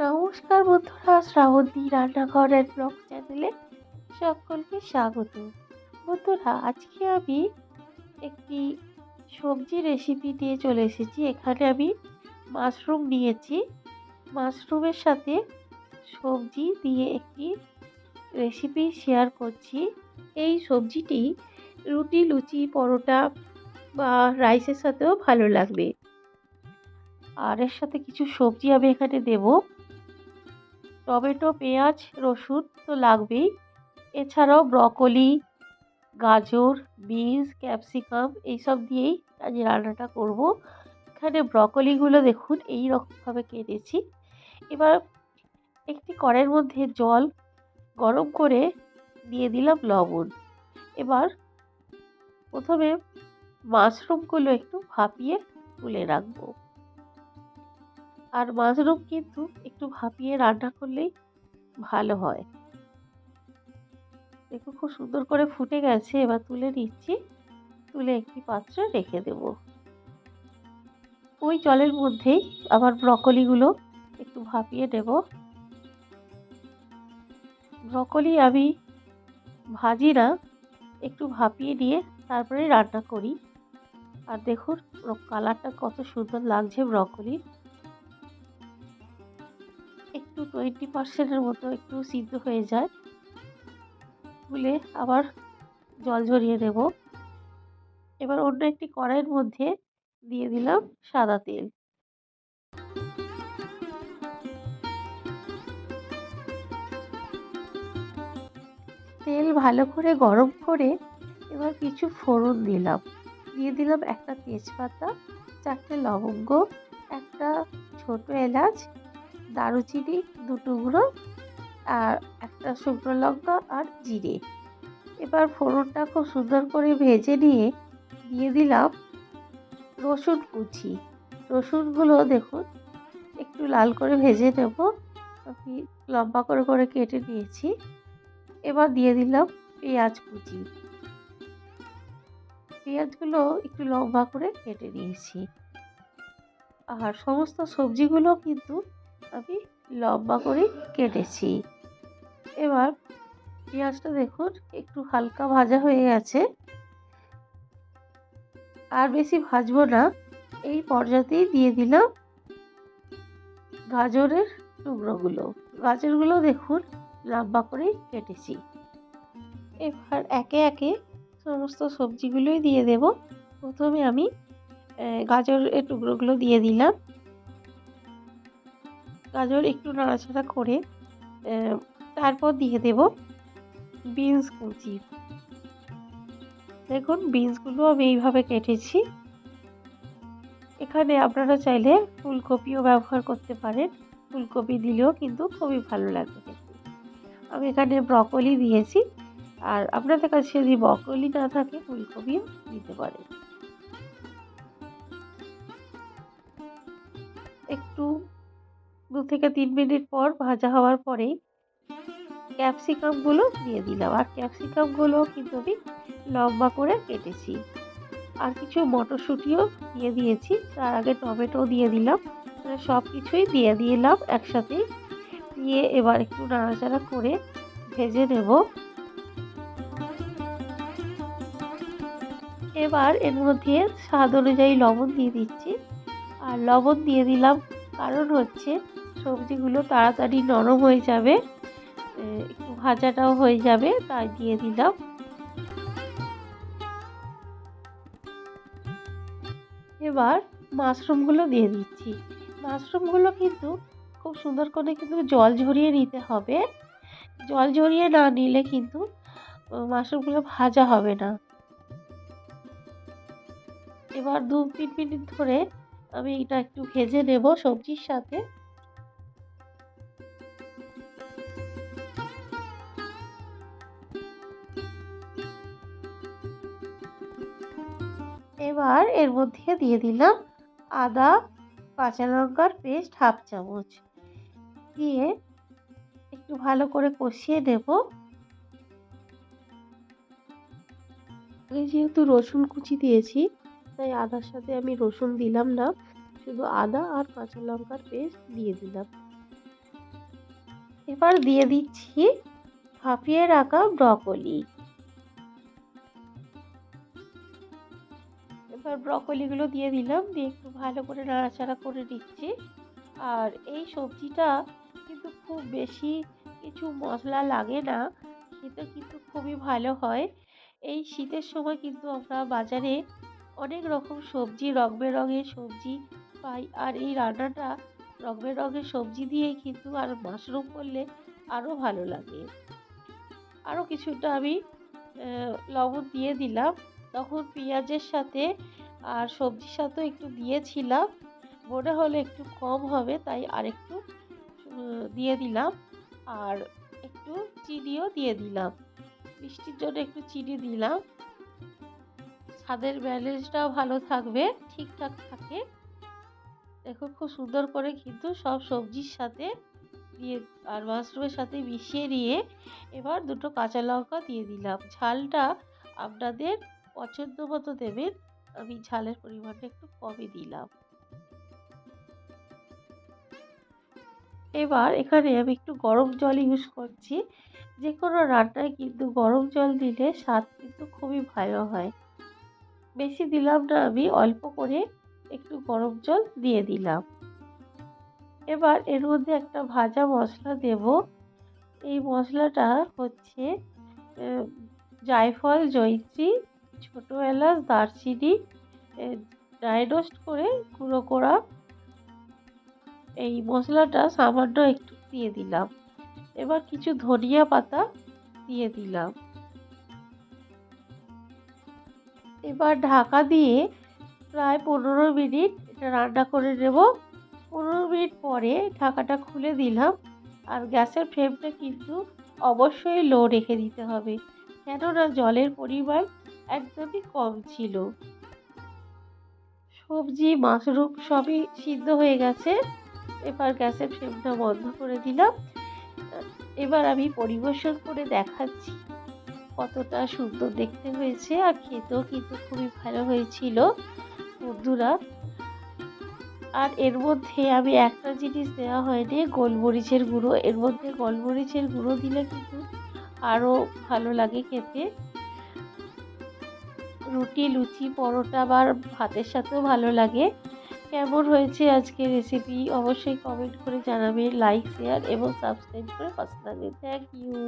নমস্কার বন্ধুরা, শ্রাবন্তী রান্নাঘর অ্যান্ড ব্লগ চ্যানেলে সকলকে স্বাগত। বন্ধুরা, আজকে আমি একটি সবজি রেসিপি নিয়ে চলে এসেছি। এখানে আমি মাশরুম নিয়েছি। মাশরুমের সাথে সবজি দিয়ে একটি রেসিপি শেয়ার করছি। এই সবজিটি রুটি, লুচি, পরোটা বা রাইসের সাথেও ভালো লাগবে। আর এর সাথে কিছু সবজি আমি এখানে দেবো। টমেটো, পেঁয়াজ, রসুন তো লাগবেই। এছাড়াও ব্রকলি, গাজর, বিনস, ক্যাপসিকাম এইসব দিয়েই আজ রান্নাটা করব। এখানে ব্রকলিগুলো দেখুন এই রকমভাবে কেটেছি। এবার একটি কড়াইয়ের মধ্যে জল গরম করে দিয়ে দিলাম লবণ। এবার প্রথমে মাশরুমগুলো একটু ভাপিয়ে তুলে রাখবো। আর মাশরুম কিন্তু একটু ভাপিয়ে রান্না করলেই ভালো হয়। দেখুন খুব সুন্দর করে ফুটে গেছে। এবার তুলে নিচ্ছি, তুলে একটি পাত্রে রেখে দেব। ওই জলের মধ্যেই আবার ব্রকলিগুলো একটু ভাপিয়ে নেব। ব্রকলি আমি ভাজি না, একটু ভাপিয়ে নিয়ে তারপরে রান্না করি। আর দেখুন কালারটা কত সুন্দর লাগছে ব্রকলি। একটু 20% মতো একটু সিদ্ধ হয়ে যায়, তুলে আবার জল ঝরিয়ে দেব। এবার অন্য একটি কড়াইয়ের মধ্যে দিয়ে দিলাম সাদা তেল। তেল ভালো করে গরম করে এবার কিছু ফোড়ন দিলাম। দিয়ে দিলাম একটা তেজপাতা, 4টে লবঙ্গ, একটা ছোট এলাচ, দারুচিনি 2 টুকরো, আর একটা শুকনো লঙ্কা আর জিরে। এবার ফোড়নটা খুব সুন্দর করে ভেজে নিয়ে দিয়ে দিলাম রসুন কুচি। রসুনগুলো দেখুন একটু লাল করে ভেজে নেব। আমি লম্বা করে করে কেটে নিয়েছি। এবার দিয়ে দিলাম পেঁয়াজ কুচি। পেঁয়াজগুলো একটু লম্বা করে কেটে নিয়েছি। আর সমস্ত সবজিগুলো কিন্তু আমি লম্বা করে কেটেছি। এবার পেঁয়াজটা দেখুন একটু হালকা ভাজা হয়ে গেছে। আর বেশি ভাজবো না। এই পর্যায়েই দিয়ে দিলাম গাজরের টুকরোগুলো। গাজরগুলো দেখুন লম্বা করে কেটেছি। এবার একে একে সমস্ত সবজিগুলোই দিয়ে দেব। প্রথমে আমি গাজরের টুকরোগুলো দিয়ে দিলাম। গাজর একটু নাড়াচাড়া করে তারপর দিয়ে দেব বিনস কুচি। দেখুন বিনসগুলো আমি এইভাবে কেটেছি। এখানে আপনারা চাইলে ফুলকপিও ব্যবহার করতে পারেন। ফুলকপি দিলেও কিন্তু খুবই ভালো লাগবে খেতে। আমি এখানে ব্রকলি দিয়েছি। আর আপনাদের কাছে যদি ব্রকলি না থাকে ফুলকপিও দিতে পারেন। একটু 2 থেকে 3 মিনিট পর ভাজা হওয়ার পরেই ক্যাপসিকামগুলো দিয়ে দিলাম। আর ক্যাপসিকামগুলো কিন্তু আমি লম্বা করে কেটেছি। আর কিছু মটরশুঁটিও দিয়ে দিয়েছি। তার আগে টমেটো দিয়ে দিলাম। সব কিছুই দিয়ে দিলাম একসাথে। দিয়ে এবার একটু নাড়াচাড়া করে ভেজে নেব। এবার এর মধ্যে স্বাদ অনুযায়ী লবণ দিয়ে দিচ্ছি। আর লবণ দিয়ে দিলাম কারণ হচ্ছে সবজিগুলো তাড়াতাড়ি নরম হয়ে যাবে, একটু ভাজাটাও হয়ে যাবে, তাই দিয়ে দিলাম। এবার মাশরুমগুলো দিয়ে দিচ্ছি। মাশরুমগুলো কিন্তু খুব সুন্দর করে কিন্তু জল ঝরিয়ে নিতে হবে। জল ঝরিয়ে না নিলে কিন্তু মাশরুমগুলো ভাজা হবে না। এবার 2-3 মিনিট ধরে আমি এটা একটু ভেজে নেব সবজির সাথে। এবার এর মধ্যে দিয়ে দিলাম আদা, কাঁচা লঙ্কার পেস্ট 1/2 চামচ। দিয়ে একটু ভালো করে কষিয়ে নেব। যেহেতু রসুন কুচি দিয়েছি তাই আদার সাথে আমি রসুন দিলাম না, শুধু আদা আর কাঁচা লঙ্কার পেস্ট দিয়ে দিলাম। এবার দিয়ে দিচ্ছি ভাপিয়ে রাখা ব্রকলি। এবার ব্রকলিগুলো দিয়ে দিলাম, দিয়ে একটু ভালো করে নাড়াচাড়া করে দিচ্ছি। আর এই সবজিটা কিন্তু খুব বেশি কিছু মশলা লাগে না, খেতে কিন্তু খুবই ভালো হয়। এই শীতের সময় কিন্তু আমরা বাজারে অনেক রকম সবজি, রং বেরঙের সবজি পাই। আর এই রান্নাটা রং বেরঙের সবজি দিয়েই কিন্তু আর মাশরুম করলে আরও ভালো লাগে। আরও কিছুটা আমি লবণ দিয়ে দিলাম। তখন পেঁয়াজের সাথে আর সবজির সাথেও একটু দিয়েছিলাম, মনে হলো একটু কম হবে তাই আরেকটু দিয়ে দিলাম। আর একটু চিনিও দিয়ে দিলাম, মিষ্টির জন্য একটু চিনি দিলাম, স্বাদের ব্যালেন্সটাও ভালো থাকবে, ঠিকঠাক থাকে। দেখুন খুব সুন্দর করে কিন্তু সব সবজির সাথে দিয়ে আর মাশরুমের সাথে মিশিয়ে নিয়ে এবার দুটো কাঁচা লঙ্কা দিয়ে দিলাম। ঝালটা আপনাদের পছন্দ মতো দেবেন, আমি ঝালের পরিমাণটা একটু কমই দিলাম। এবার এখানে আমি একটু গরম জল ইউজ করছি। যে কোনো রান্নায় কিন্তু গরম জল দিলে স্বাদ কিন্তু খুবই ভালো হয়। বেশি দিলাম না, আমি অল্প করে একটু গরম জল দিয়ে দিলাম। এবার এর মধ্যে একটা ভাজা মশলা দেব। এই মশলাটা হচ্ছে জায়ফল, জয়িত্রী, ছোট এলাচ, দারচিনি ড্রাই রোস্ট করে গুঁড়ো করা। এই মশলাটা সামান্য একটু দিয়ে দিলাম। এবার কিছু ধনিয়া পাতা দিয়ে দিলাম। এবার ঢাকা দিয়ে প্রায় 15 মিনিট এটা রান্না করে নেব। 15 মিনিট পরে ঢাকাটা খুলে দিলাম। আর গ্যাসের ফ্লেমটা কিন্তু অবশ্যই লো রেখে দিতে হবে, কেননা জলের পরিমাণ একদমই কম ছিল। সবজি, মাশরুম সবই সিদ্ধ হয়ে গেছে। এবার গ্যাসের ফ্লেমটা বন্ধ করে দিলাম। এবার আমি পরিবেশন করে দেখাচ্ছি কতটা সুন্দর দেখতে হয়েছে, আর খেতেও কিন্তু খুবই ভালো হয়েছিল বন্ধুরা। আর এর মধ্যে আমি একটা জিনিস দেওয়া হয়নি, গোলমরিচের গুঁড়ো। এর মধ্যে গোলমরিচের গুঁড়ো দিলে কিন্তু আরও ভালো লাগে খেতে। রুটি, লুচি, পরোটা বা ভাতের সাথেও ভালো লাগে। কেমন হয়েছে আজকের রেসিপি অবশ্যই কমেন্ট করে জানাবেন, লাইক, শেয়ার এবং সাবস্ক্রাইব করে পাশে থাকবেন। Thank you.